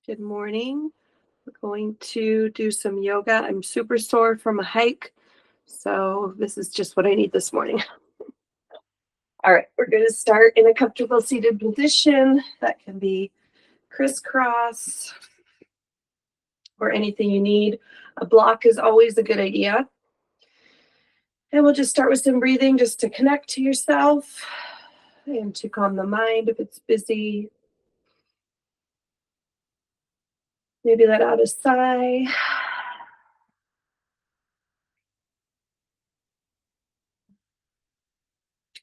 Good morning. We're going to do some yoga. I'm super sore from a hike, so this is just what I need this morning. All right, we're going to start in a comfortable seated position. That can be crisscross or anything you need. A block is always a good idea. And we'll just start with some breathing just to connect to yourself and to calm the mind if it's busy. Maybe let out a sigh.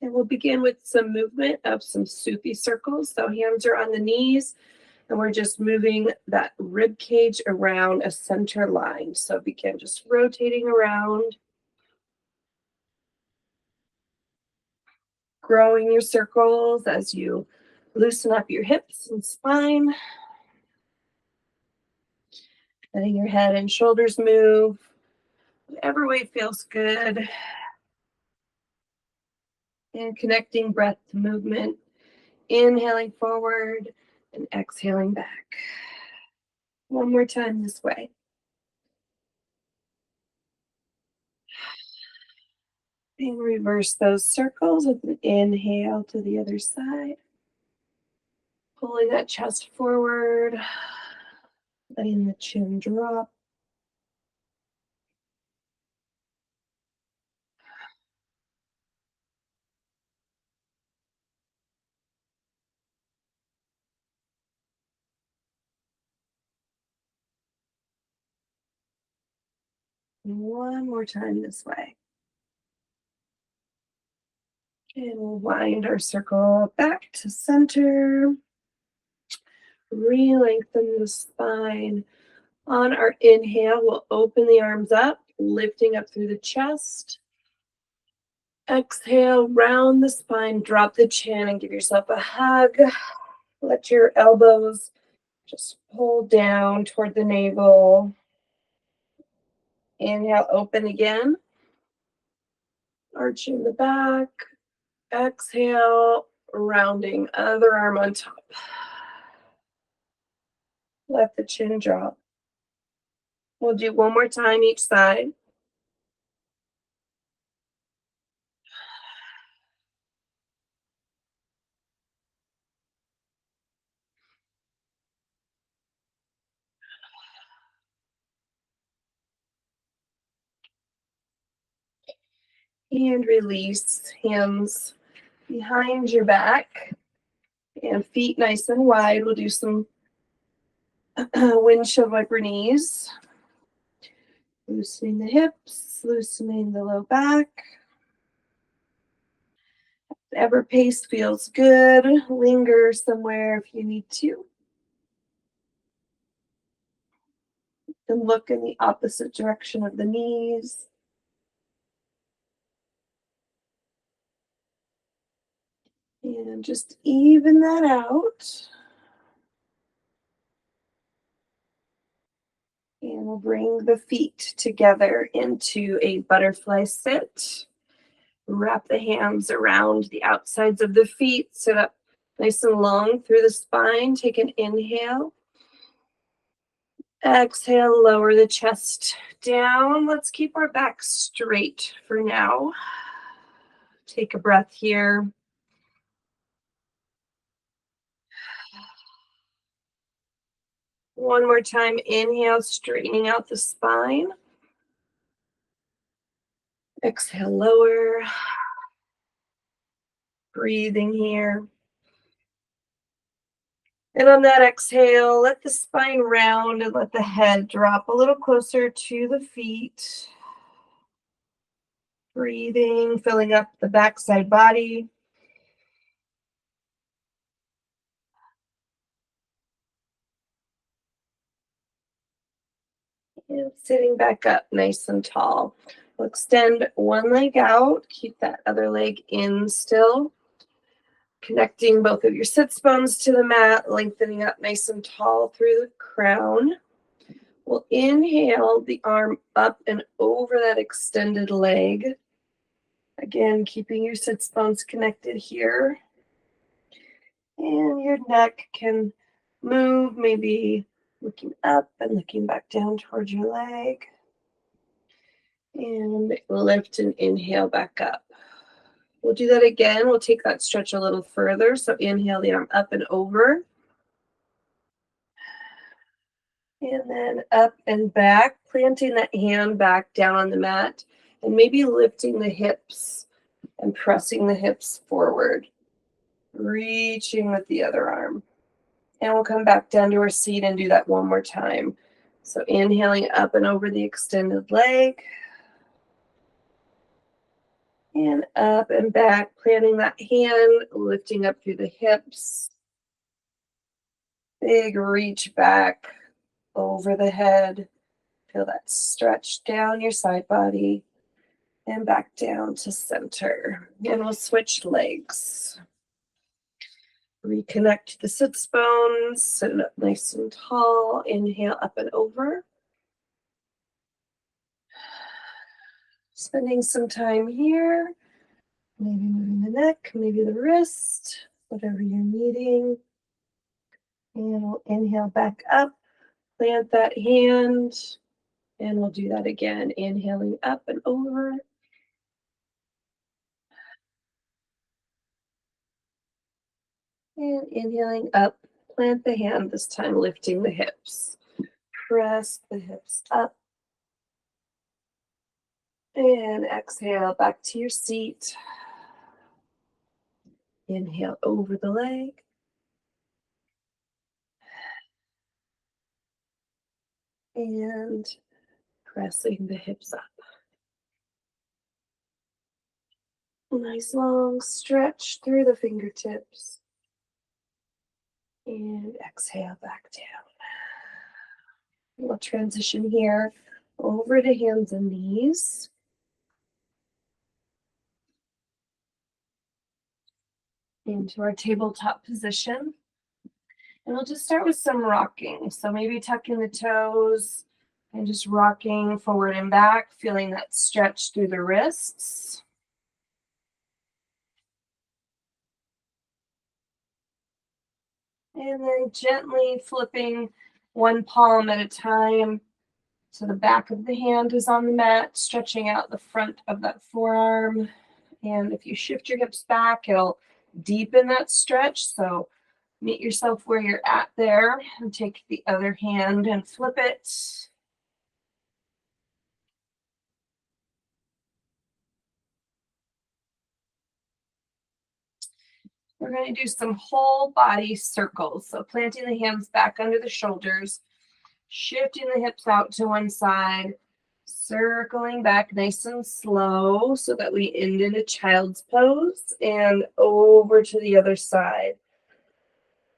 And we'll begin with some movement of some Sufi circles. So hands are on the knees, and we're just moving that rib cage around a center line. So begin just rotating around, growing your circles as you loosen up your hips and spine, letting your head and shoulders move, whatever way feels good, and connecting breath to movement, inhaling forward and exhaling back. One more time this way. And reverse those circles with an inhale to the other side. Pulling that chest forward, letting the chin drop. One more time this way. And we'll wind our circle back to center. Re-lengthen the spine. On our inhale, we'll open the arms up, lifting up through the chest. Exhale, round the spine, drop the chin, and give yourself a hug. Let your elbows just pull down toward the navel. Inhale, open again. Arching the back. Exhale, rounding other arm on top. Let the chin drop. We'll do one more time each side. And release, hands behind your back and feet nice and wide. We'll do some windshield wiper knees. Loosening the hips, loosening the low back. Whatever pace feels good. Linger somewhere if you need to. And look in the opposite direction of the knees. And just even that out. And we'll bring the feet together into a butterfly sit. Wrap the hands around the outsides of the feet. Sit up nice and long through the spine. Take an inhale. Exhale, lower the chest down. Let's keep our back straight for now. Take a breath here. One more time, inhale, straightening out the spine. Exhale, lower. Breathing here. And on that exhale, let the spine round and let the head drop a little closer to the feet. Breathing, filling up the backside body. And sitting back up nice and tall. We'll extend one leg out, keep that other leg in still. Connecting both of your sits bones to the mat, lengthening up nice and tall through the crown. We'll inhale the arm up and over that extended leg. Again, keeping your sits bones connected here. And your neck can move, maybe Looking up and looking back down towards your leg. And lift and inhale back up. We'll do that again. We'll take that stretch a little further. So inhale the arm up and over. And then up and back, planting that hand back down on the mat and maybe lifting the hips and pressing the hips forward, reaching with the other arm. And we'll come back down to our seat and do that one more time. So inhaling up and over the extended leg. And up and back, planting that hand, lifting up through the hips. Big reach back over the head. Feel that stretch down your side body and back down to center. And we'll switch legs. Reconnect the sits bones, sit up nice and tall. Inhale up and over. Spending some time here. Maybe moving the neck, maybe the wrist, whatever you're needing. And we'll inhale back up, plant that hand, and we'll do that again. Inhaling up and over. And inhaling up, plant the hand, this time lifting the hips. Press the hips up. And exhale back to your seat. Inhale over the leg. And pressing the hips up. Nice long stretch through the fingertips. And exhale back down. We'll transition here over to hands and knees. Into our tabletop position. And we'll just start with some rocking. So maybe tucking the toes and just rocking forward and back, feeling that stretch through the wrists. And then gently flipping one palm at a time. So the back of the hand is on the mat, stretching out the front of that forearm. And if you shift your hips back, it'll deepen that stretch. So meet yourself where you're at there and take the other hand and flip it. We're going to do some whole body circles. So planting the hands back under the shoulders, shifting the hips out to one side, circling back nice and slow so that we end in a child's pose and over to the other side.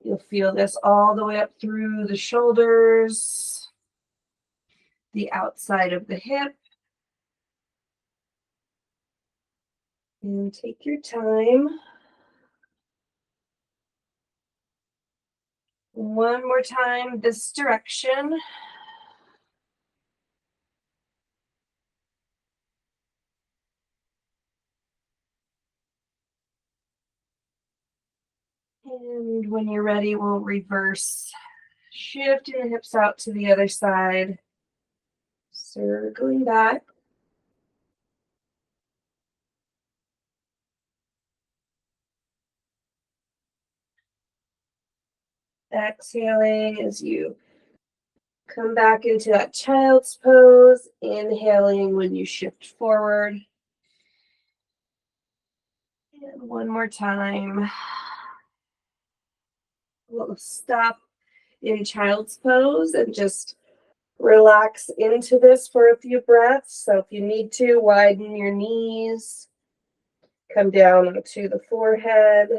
You'll feel this all the way up through the shoulders, the outside of the hip. And take your time. One more time, this direction. And when you're ready, we'll reverse, shifting the hips out to the other side, circling back. Exhaling as you come back into that child's pose, inhaling when you shift forward. And one more time. We'll stop in child's pose and just relax into this for a few breaths. So if you need to, widen your knees, come down onto the forehead,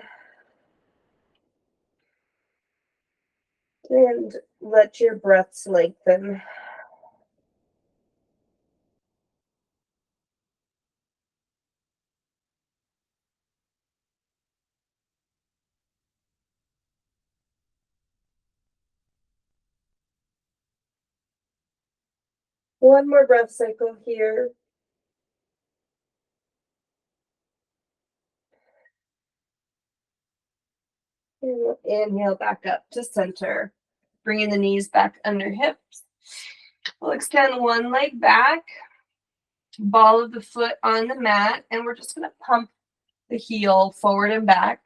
and let your breaths lengthen. One more breath cycle here. And we'll inhale back up to center. Bringing the knees back under hips. We'll extend one leg back, ball of the foot on the mat, and we're just going to pump the heel forward and back.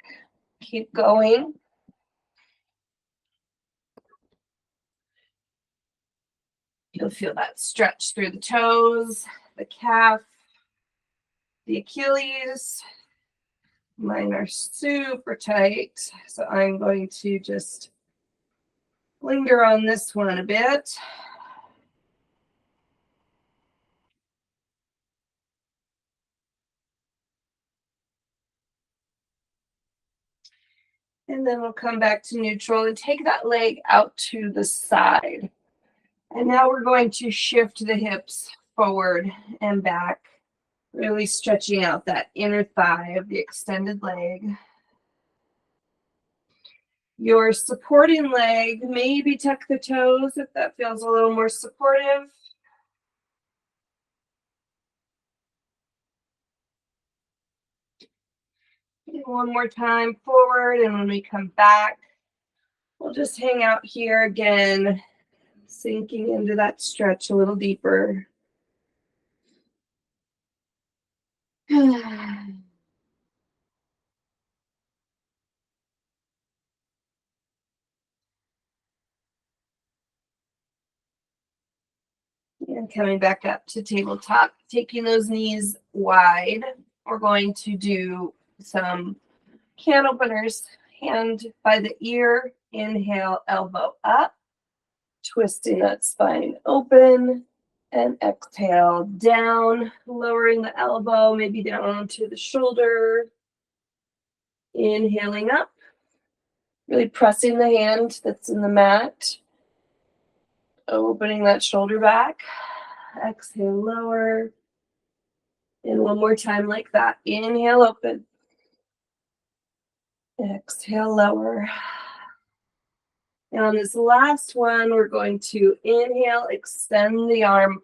Keep going. You'll feel that stretch through the toes, the calf, the Achilles. Mine are super tight, so I'm going to just linger on this one a bit. And then we'll come back to neutral and take that leg out to the side. And now we're going to shift the hips forward and back, really stretching out that inner thigh of the extended leg. Your supporting leg, maybe tuck the toes if that feels a little more supportive. And one more time forward, and when we come back, we'll just hang out here again, sinking into that stretch a little deeper. And coming back up to tabletop, taking those knees wide. We're going to do some can openers, hand by the ear, inhale, elbow up, twisting that spine open, and exhale down, lowering the elbow, maybe down onto the shoulder. Inhaling up, really pressing the hand that's in the mat, opening that shoulder back. Exhale, lower. And one more time like that. Inhale, open. Exhale, lower. And on this last one, we're going to inhale, extend the arm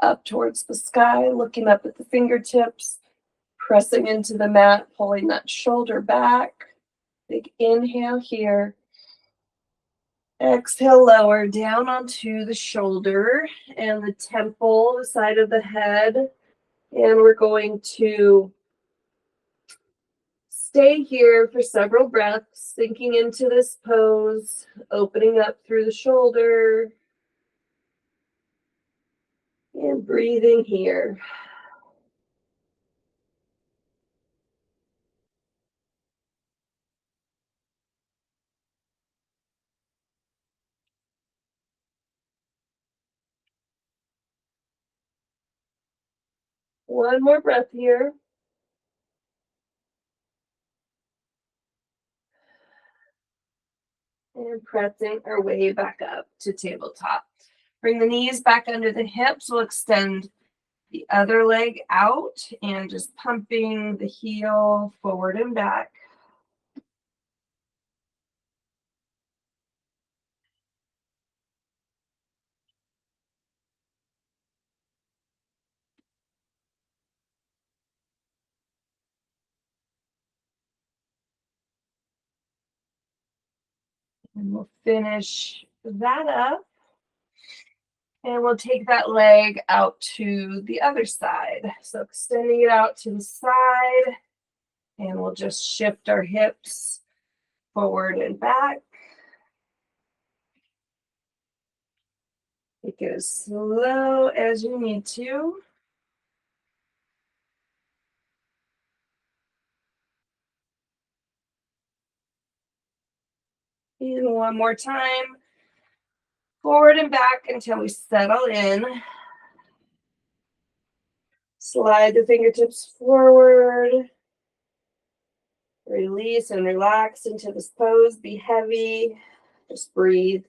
up towards the sky, looking up at the fingertips, pressing into the mat, pulling that shoulder back. Big inhale here. Exhale, lower down onto the shoulder and the temple, the side of the head. And we're going to stay here for several breaths, sinking into this pose, opening up through the shoulder, and breathing here. One more breath here. And pressing our way back up to tabletop. Bring the knees back under the hips. We'll extend the other leg out and just pumping the heel forward and back. And we'll finish that up. And we'll take that leg out to the other side. So extending it out to the side. And we'll just shift our hips forward and back. Take it as slow as you need to. And one more time. Forward and back until we settle in. Slide the fingertips forward. Release and relax into this pose. Be heavy. Just breathe.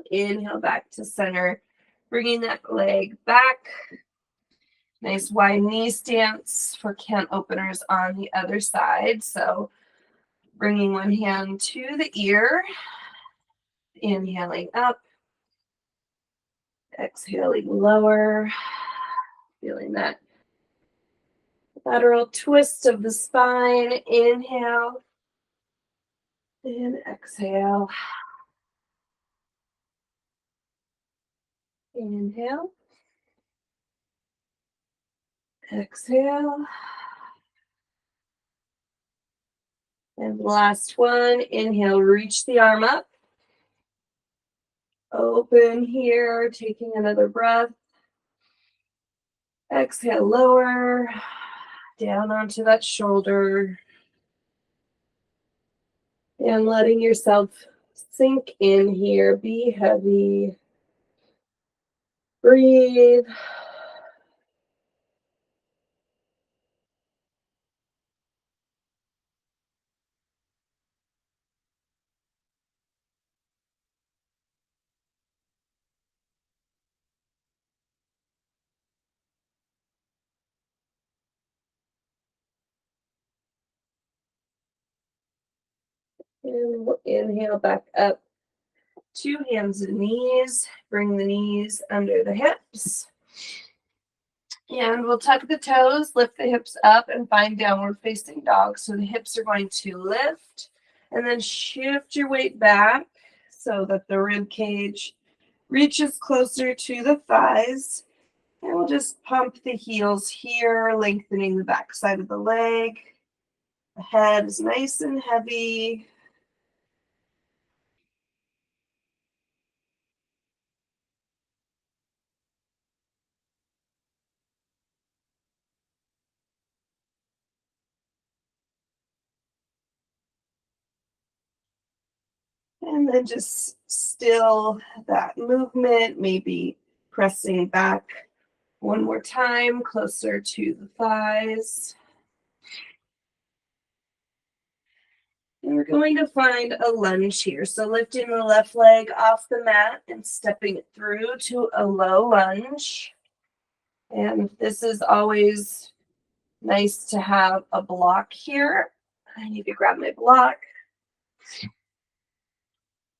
Inhale back to center. Bringing that leg back. Nice wide knee stance for can openers on the other side. So bringing one hand to the ear Inhaling up, exhaling lower, feeling that lateral twist of the spine. Inhale and exhale. Inhale, exhale. And the last one, inhale, reach the arm up. Open here, taking another breath. Exhale, lower, down onto that shoulder. And letting yourself sink in here, be heavy. Breathe. And we'll inhale back up. 2 hands and knees. Bring the knees under the hips. And we'll tuck the toes, lift the hips up, and find downward facing dog. So the hips are going to lift, and then shift your weight back so that the rib cage reaches closer to the thighs. And we'll just pump the heels here, lengthening the back side of the leg. The head is nice and heavy. And then just still that movement, maybe pressing back one more time, closer to the thighs. And we're going to find a lunge here. So lifting the left leg off the mat and stepping it through to a low lunge. And this is always nice to have a block here. I need to grab my block.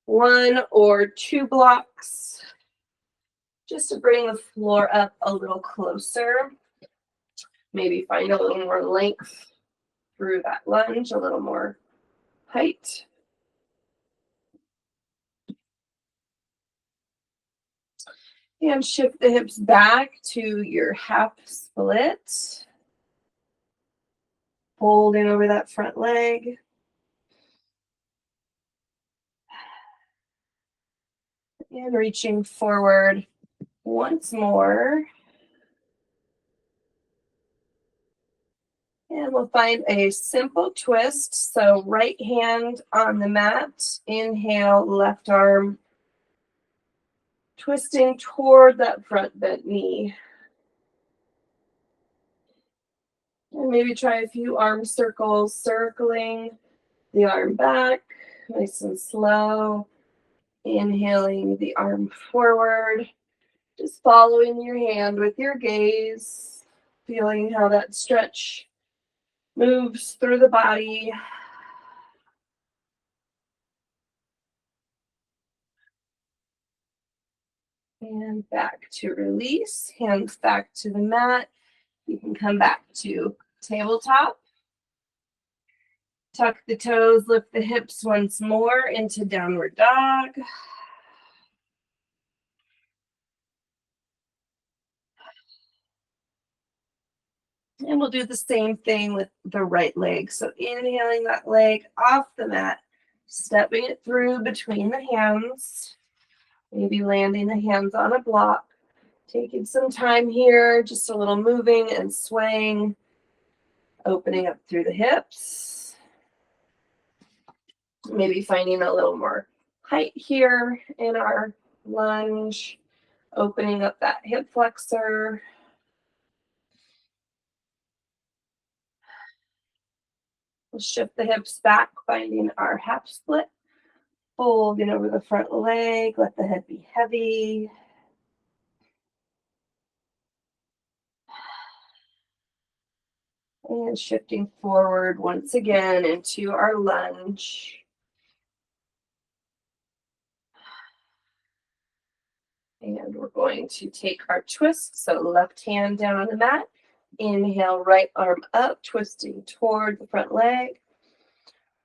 1 or 2 blocks, just to bring the floor up a little closer. Maybe find a little more length through that lunge, a little more height. And shift the hips back to your half split. Folding over that front leg. And reaching forward once more. And we'll find a simple twist. So right hand on the mat. Inhale, left arm twisting toward that front bent knee. And maybe try a few arm circles, circling the arm back, nice and slow. Inhaling the arm forward, just following your hand with your gaze, feeling how that stretch moves through the body. And back to release, hands back to the mat. You can come back to tabletop. Tuck the toes, lift the hips once more into downward dog. And we'll do the same thing with the right leg. So inhaling that leg off the mat, stepping it through between the hands, maybe landing the hands on a block. Taking some time here, just a little moving and swaying, opening up through the hips. Maybe finding a little more height here in our lunge, opening up that hip flexor. We'll shift the hips back, finding our half split. Folding over the front leg, let the head be heavy. And shifting forward once again into our lunge. And we're going to take our twist. So left hand down on the mat. Inhale, right arm up, twisting toward the front leg.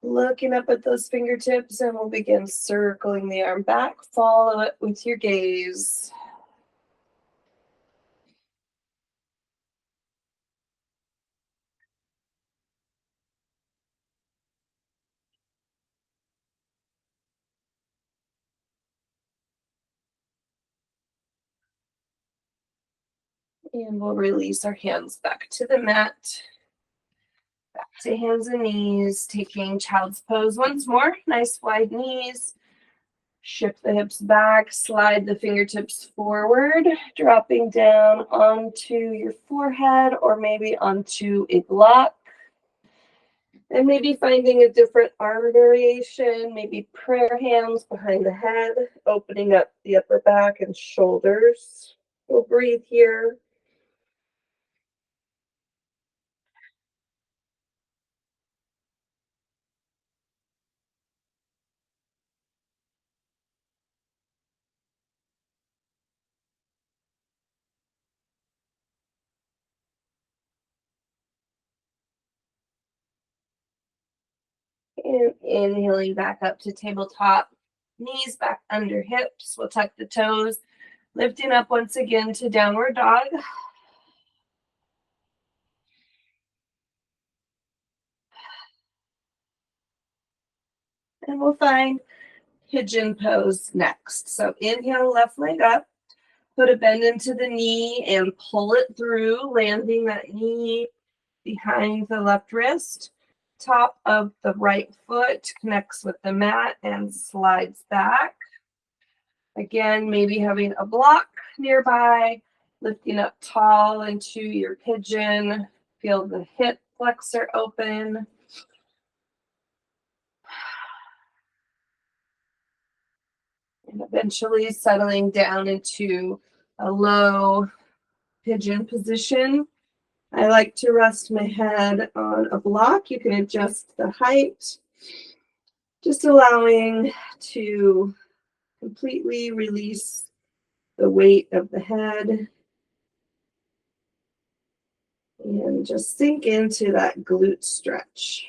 Looking up at those fingertips, and we'll begin circling the arm back. Follow it with your gaze. And we'll release our hands back to the mat. Back to hands and knees, taking child's pose once more. Nice wide knees. Shift the hips back, slide the fingertips forward, dropping down onto your forehead or maybe onto a block. And maybe finding a different arm variation, maybe prayer hands behind the head, opening up the upper back and shoulders. We'll breathe here. And inhaling back up to tabletop. Knees back under hips. We'll tuck the toes. Lifting up once again to downward dog. And we'll find pigeon pose next. So inhale, left leg up. Put a bend into the knee and pull it through, landing that knee behind the left wrist. Top of the right foot connects with the mat and slides back. Again, maybe having a block nearby, lifting up tall into your pigeon. Feel the hip flexor open. And eventually settling down into a low pigeon position. I like to rest my head on a block. You can adjust the height, just allowing to completely release the weight of the head and just sink into that glute stretch.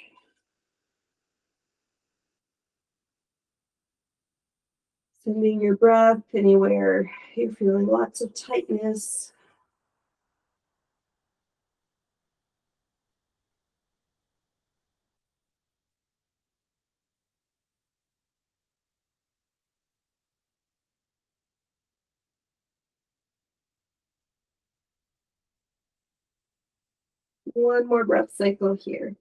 Sending your breath anywhere you're feeling lots of tightness. One more breath cycle here.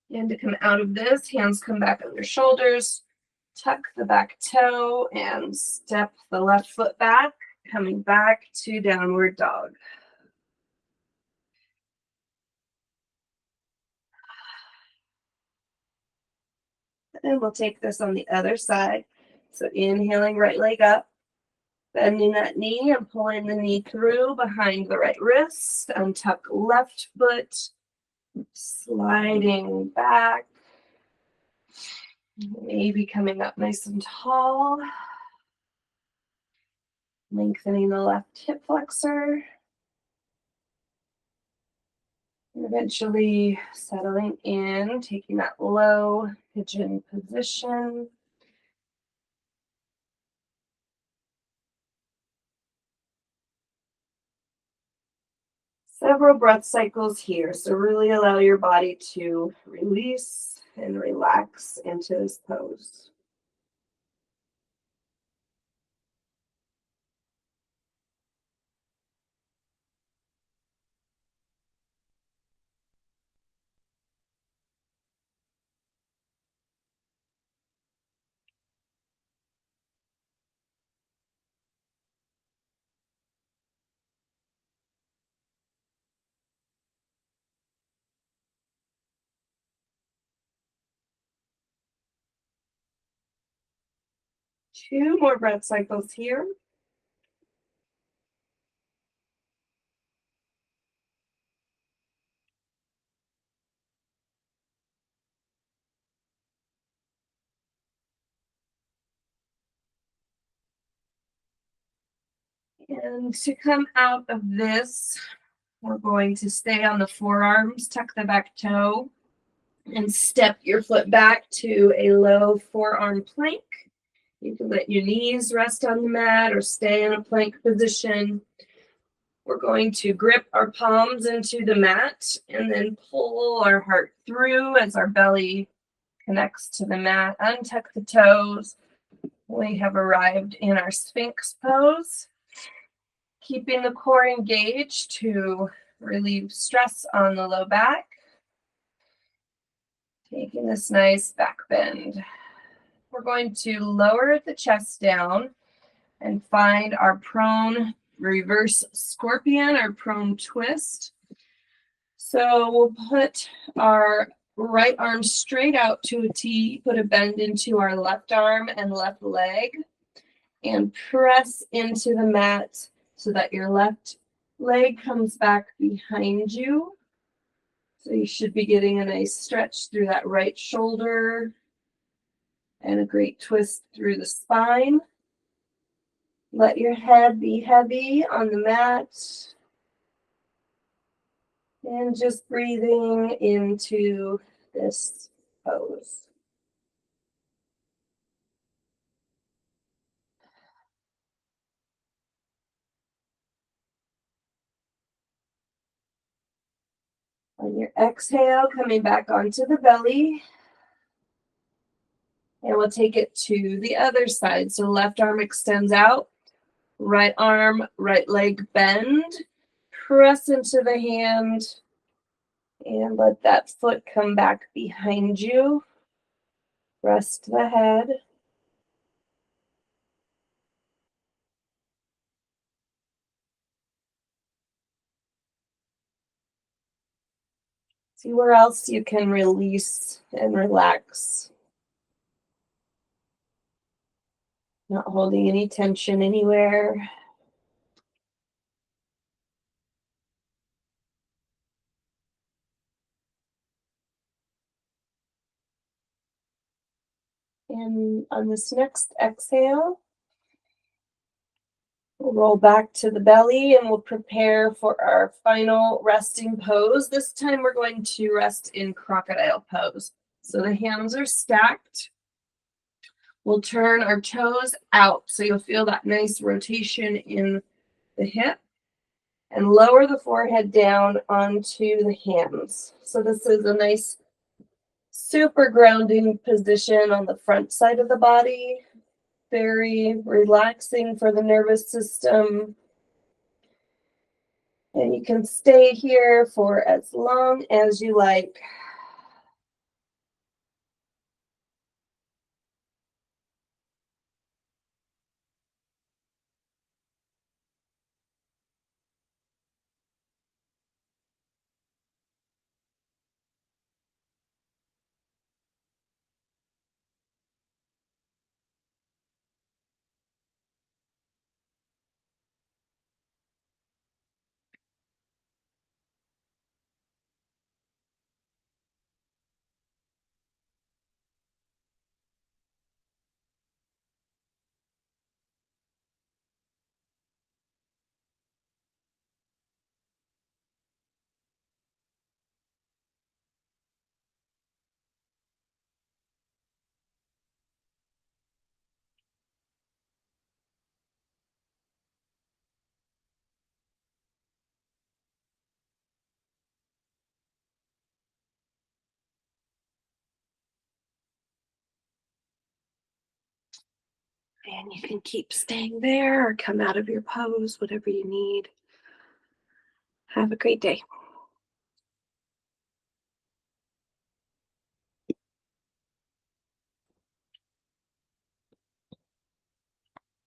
And to come out of this, hands come back on your shoulders, tuck the back toe and step the left foot back, coming back to downward dog. And we'll take this on the other side. So inhaling, right leg up, bending that knee and pulling the knee through behind the right wrist, untuck left foot, sliding back, maybe coming up nice and tall, lengthening the left hip flexor, and eventually settling in, taking that low pigeon position. Several breath cycles here, so really allow your body to release and relax into this pose. Two more breath cycles here. And to come out of this, we're going to stay on the forearms, tuck the back toe, and step your foot back to a low forearm plank. You can let your knees rest on the mat or stay in a plank position. We're going to grip our palms into the mat and then pull our heart through as our belly connects to the mat. Untuck the toes. We have arrived in our Sphinx pose. Keeping the core engaged to relieve stress on the low back. Taking this nice back bend. We're going to lower the chest down and find our prone reverse scorpion or prone twist. So we'll put our right arm straight out to a T, put a bend into our left arm and left leg, and press into the mat so that your left leg comes back behind you. So you should be getting a nice stretch through that right shoulder and a great twist through the spine. Let your head be heavy on the mat. And just breathing into this pose. On your exhale, coming back onto the belly. And we'll take it to the other side. So left arm extends out, right arm, right leg bend. Press into the hand and let that foot come back behind you. Rest the head. See where else you can release and relax. Not holding any tension anywhere. And on this next exhale, we'll roll back to the belly and we'll prepare for our final resting pose. This time we're going to rest in crocodile pose. So the hands are stacked. We'll turn our toes out so you'll feel that nice rotation in the hip and lower the forehead down onto the hands. So this is a nice super grounding position on the front side of the body. Very relaxing for the nervous system. And you can stay here for as long as you like. And you can keep staying there or come out of your pose, whatever you need. Have a great day.